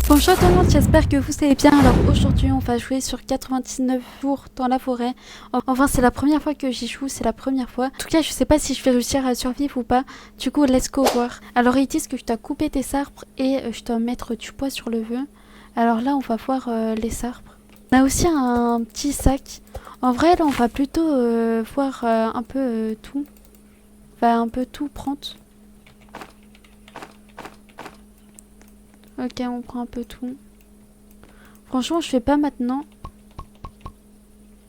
Bonjour tout le monde, j'espère que vous allez bien. Alors aujourd'hui on va jouer sur 99 jours dans la forêt. Enfin c'est la première fois que j'y joue, c'est la première fois. En tout cas je sais pas si je vais réussir à survivre ou pas. Du coup let's go voir. Alors ils disent que je dois couper des arbres et je dois mettre du poids sur le feu. Alors là on va voir les arbres. On a aussi un petit sac. En vrai là on va plutôt voir un peu tout. Enfin un peu tout prendre. Ok, on prend un peu tout. Franchement, je fais pas maintenant.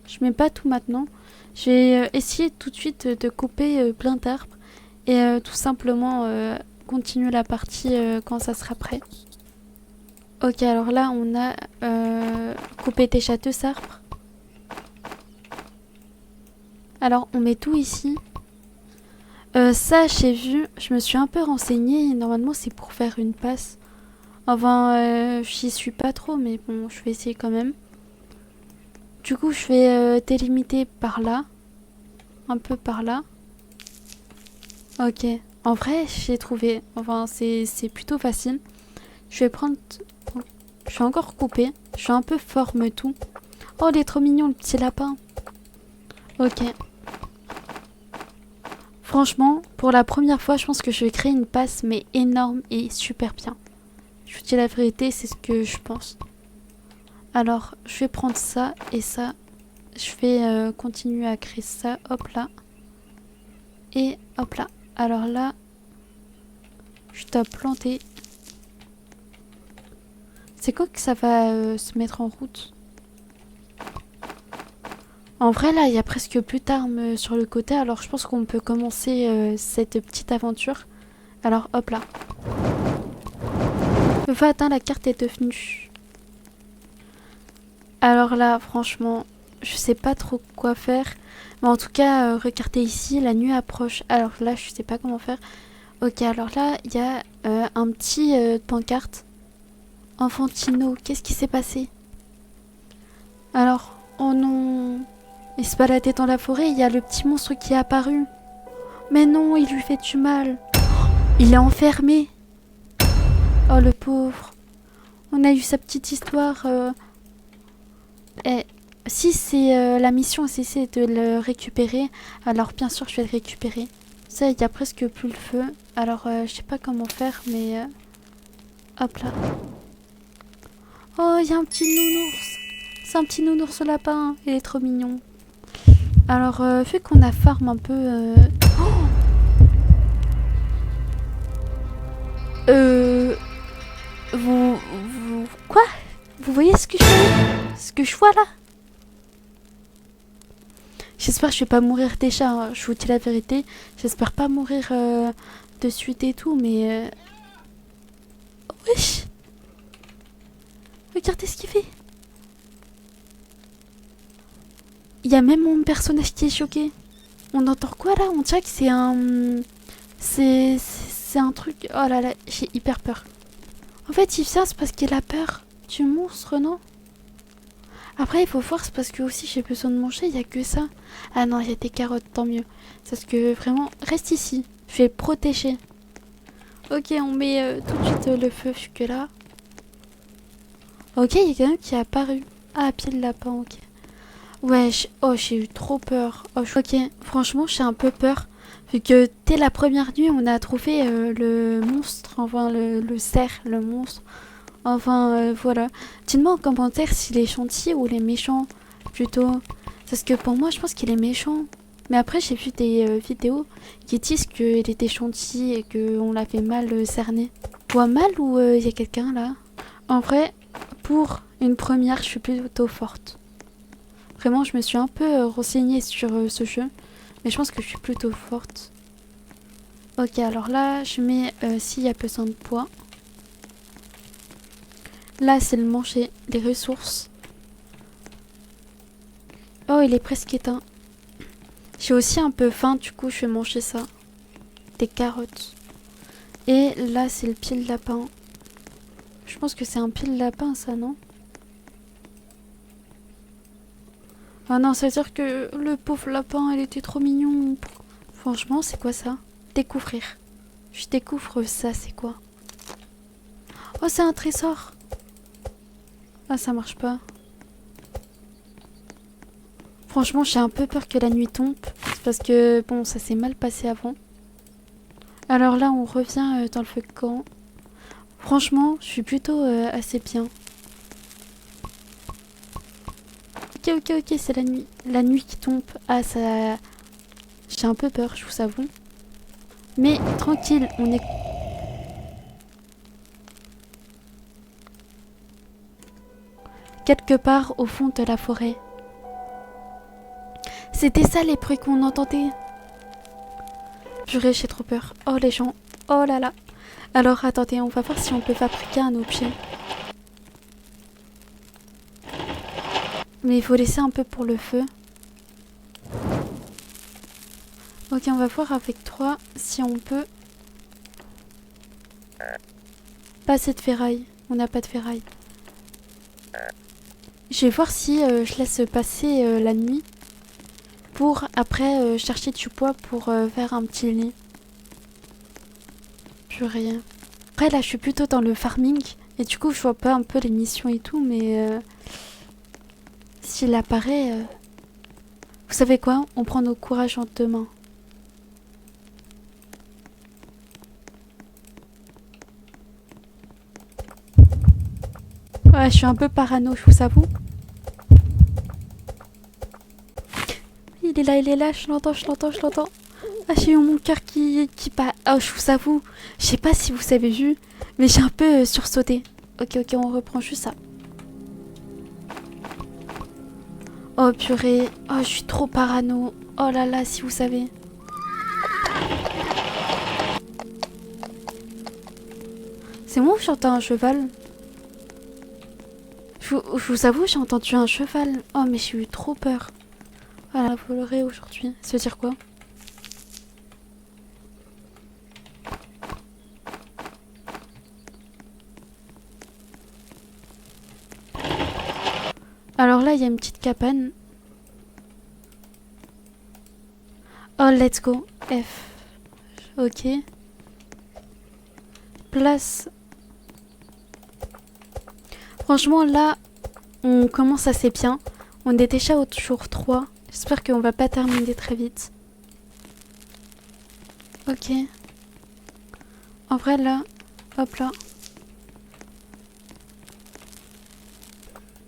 Je mets pas tout maintenant. Je vais essayer tout de suite de couper plein d'arbres et tout simplement continuer la partie quand ça sera prêt. Ok, alors là, on a coupé déjà 2 arbres. Alors, on met tout ici. Ça, j'ai vu, je me suis un peu renseignée. Normalement, c'est pour faire une passe. Enfin, j'y suis pas trop, mais bon, je vais essayer quand même. Du coup, je vais délimiter par là. Un peu par là. Ok. En vrai, j'ai trouvé. Enfin, c'est plutôt facile. Je vais prendre... Je vais encore couper. Je vais un peu forme tout. Oh, il est trop mignon, le petit lapin. Ok. Franchement, pour la première fois, je pense que je vais créer une passe, mais énorme et super bien. Je vous dis la vérité, c'est ce que je pense. Alors, je vais prendre ça et ça. Je vais continuer à créer ça. Hop là. Et hop là. Alors là, je dois planter. C'est quand que ça va se mettre en route? En vrai, là, il y a presque plus d'armes sur le côté. Alors, je pense qu'on peut commencer cette petite aventure. Alors, hop là. Va atteindre la carte est devenue. Alors là, franchement, je sais pas trop quoi faire. Mais en tout cas, regardez ici, la nuit approche. Alors là, je sais pas comment faire. Ok, alors là, il y a un petit pancarte. Enfantino, qu'est-ce qui s'est passé? Alors, oh non. Il se baladait dans la forêt, il y a le petit monstre qui est apparu. Mais non, il lui fait du mal. Il est enfermé. Oh le pauvre. On a eu sa petite histoire. Et si c'est la mission, c'est de le récupérer. Alors bien sûr, je vais le récupérer. Ça, il y a presque plus le feu. Alors je sais pas comment faire, mais hop là. Oh, il y a un petit nounours. C'est un petit nounours lapin. Il est trop mignon. Alors vu qu'on a farm un peu. Quoi? Vous voyez ce que je fais? Ce que je vois là? J'espère que je vais pas mourir déjà, hein. Je vous dis la vérité. J'espère pas mourir de suite et tout, mais... Wesh! Regardez ce qu'il fait. Il y a même mon personnage qui est choqué. On entend quoi là? On dirait que c'est un... C'est un truc... Oh là là, j'ai hyper peur. En fait, il vient, c'est parce qu'il a peur du monstre, non? Après, il faut voir, c'est parce que aussi j'ai besoin de manger, il n'y a que ça. Ah non, il y a des carottes, tant mieux. Parce que vraiment, reste ici. Je vais protéger. Ok, on met tout de suite le feu jusque là. Ok, il y a quelqu'un qui est apparu. Ah, pied de lapin, ok. Ouais, oh, j'ai eu trop peur. Oh, ok, franchement, j'ai un peu peur. Vu que dès la première nuit, on a trouvé le monstre, enfin le cerf, le monstre. Enfin, voilà. Dites-moi en commentaire s'il est gentil ou il est méchant, plutôt. Parce que pour moi, je pense qu'il est méchant. Mais après, j'ai vu des vidéos qui disent qu'il était gentil et qu'on l'avait mal cerné. Je vois mal ou il y a quelqu'un là? En vrai, pour une première, je suis plutôt forte. Vraiment, je me suis un peu renseignée sur ce jeu. Mais je pense que je suis plutôt forte. Ok, alors là, je mets s'il y a besoin de poids. Là, c'est le manger, les ressources. Oh, il est presque éteint. J'ai aussi un peu faim, du coup, je vais manger ça. Des carottes. Et là, c'est le pied de lapin. Je pense que c'est un pied de lapin, ça, non? Ah non, ça veut dire que le pauvre lapin, il était trop mignon. Franchement, c'est quoi ça? Découvrir. Je découvre ça, c'est quoi? Oh, c'est un trésor. Ah, ça marche pas. Franchement, j'ai un peu peur que la nuit tombe. Parce que, bon, ça s'est mal passé avant. Alors là, on revient dans le feu de camp. Franchement, je suis plutôt assez bien. Ok, c'est la nuit. La nuit qui tombe. Ah, ça... J'ai un peu peur, je vous avoue. Mais tranquille, on est... quelque part au fond de la forêt. C'était ça les bruits qu'on entendait. Purée, j'ai trop peur. Oh les gens. Oh là là. Alors attendez, on va voir si on peut fabriquer un objet. Mais il faut laisser un peu pour le feu. Ok, on va voir avec 3 si on peut... Pas assez de ferraille. On n'a pas de ferraille. Je vais voir si je laisse passer la nuit. Pour après chercher du bois pour faire un petit lit. Purée. Après là je suis plutôt dans le farming. Et du coup je vois pas un peu les missions et tout. Mais s'il apparaît... Vous savez quoi? On prend nos courages en 2 mains. Ouais, je suis un peu parano, je vous avoue. Il est là, je l'entends. Ah, j'ai eu mon cœur qui bat. Oh, je vous avoue, je sais pas si vous avez vu, mais j'ai un peu sursauté. Ok, on reprend juste ça. Oh purée, oh je suis trop parano. Oh là là, si vous savez. C'est moi ou j'entends un cheval? Je vous avoue, j'ai entendu un cheval. Oh mais j'ai eu trop peur. Voilà, vous l'aurez aujourd'hui. Ça veut dire quoi? Alors là, il y a une petite cabane. Oh, let's go. F. Ok. Place. Franchement, là, on commence assez bien. On est déjà au jour 3. J'espère qu'on va pas terminer très vite. Ok. En vrai, là, hop là.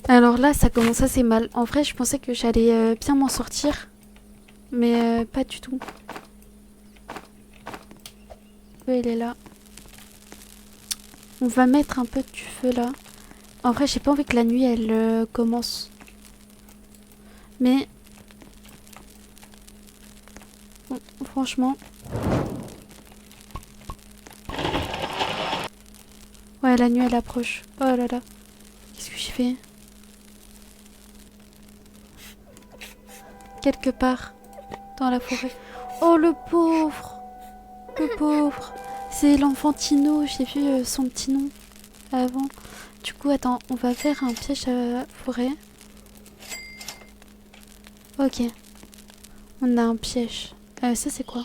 Alors là, ça commence assez mal. En vrai, je pensais que j'allais bien m'en sortir. Mais pas du tout. Oui, il est là. On va mettre un peu du feu là. En vrai, j'ai pas envie que la nuit, elle commence. Mais... Bon, franchement... Ouais, la nuit, elle approche. Oh là là. Qu'est-ce que j'ai fait? Quelque part dans la forêt. Oh, le pauvre! Le pauvre! C'est l'enfantino. J'ai vu son petit nom avant. Du coup, attends, on va faire un piège à la forêt. Ok. On a un piège. Ça, c'est quoi?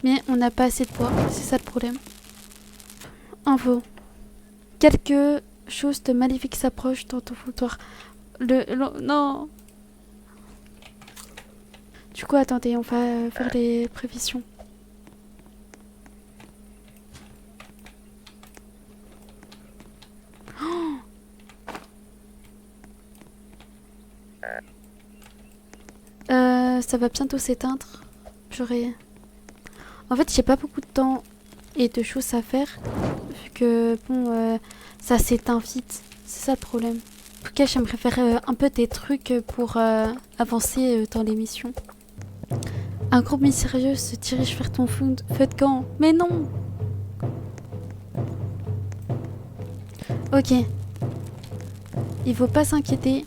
Mais on n'a pas assez de bois. C'est ça le problème. Info. Quelque chose de maléfique s'approche dans ton foutoir. Non. Du coup, attendez, on va faire les prévisions. Ça va bientôt s'éteindre. Purée. En fait, j'ai pas beaucoup de temps et de choses à faire. Vu que, bon, ça s'éteint vite. C'est ça le problème. En tout cas, j'aimerais faire un peu des trucs pour avancer dans l'émission. Un groupe mystérieux se dirige vers ton feu de camp. Mais non! Ok. Il faut pas s'inquiéter.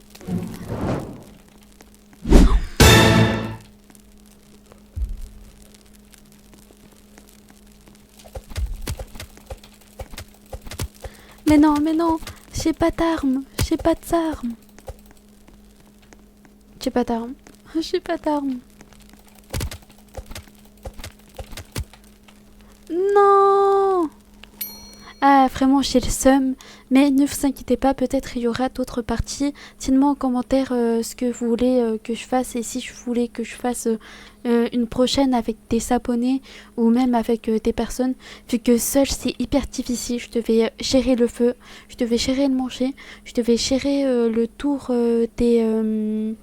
Mais non, j'ai pas d'armes, j'ai pas d'armes. J'ai pas d'armes, j'ai pas d'armes. Non! Ah, vraiment, j'ai le seum. Mais ne vous inquiétez pas, peut-être il y aura d'autres parties. Dites-moi en commentaire ce que vous voulez que je fasse et si je voulais que je fasse une prochaine avec des abonnés ou même avec des personnes. Vu que seul c'est hyper difficile, je devais gérer le feu, je devais gérer le manger, je devais gérer le tour de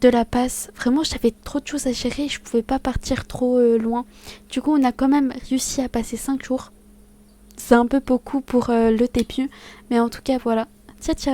la passe. Vraiment, j'avais trop de choses à gérer, je pouvais pas partir trop loin. Du coup, on a quand même réussi à passer 5 jours. C'est un peu beaucoup pour le début, mais en tout cas, voilà. Ciao, ciao.